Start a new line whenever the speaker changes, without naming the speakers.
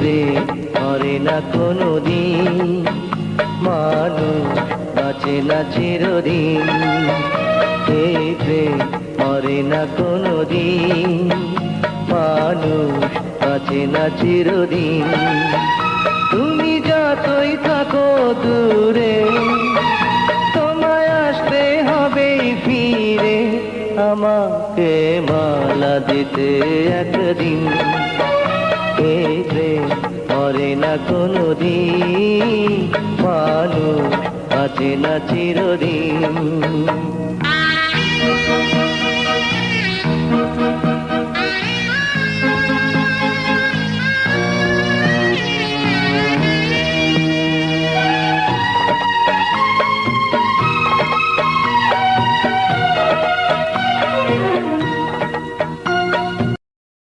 প্রেম করে না কোনোদিন, মানুষ বাঁচে না চিরদিন। এই প্রেম করে না কোনোদিন, মানুষ বাঁচে না চিরদিন। তুমি যতই থাকো দূরে, তোমায় আসতে হবে ফিরে, আমাকে মালা দিতে একদিন। এই প্রেম করে না কোনোদিন, মানুষ বাঁচে না চিরদিন।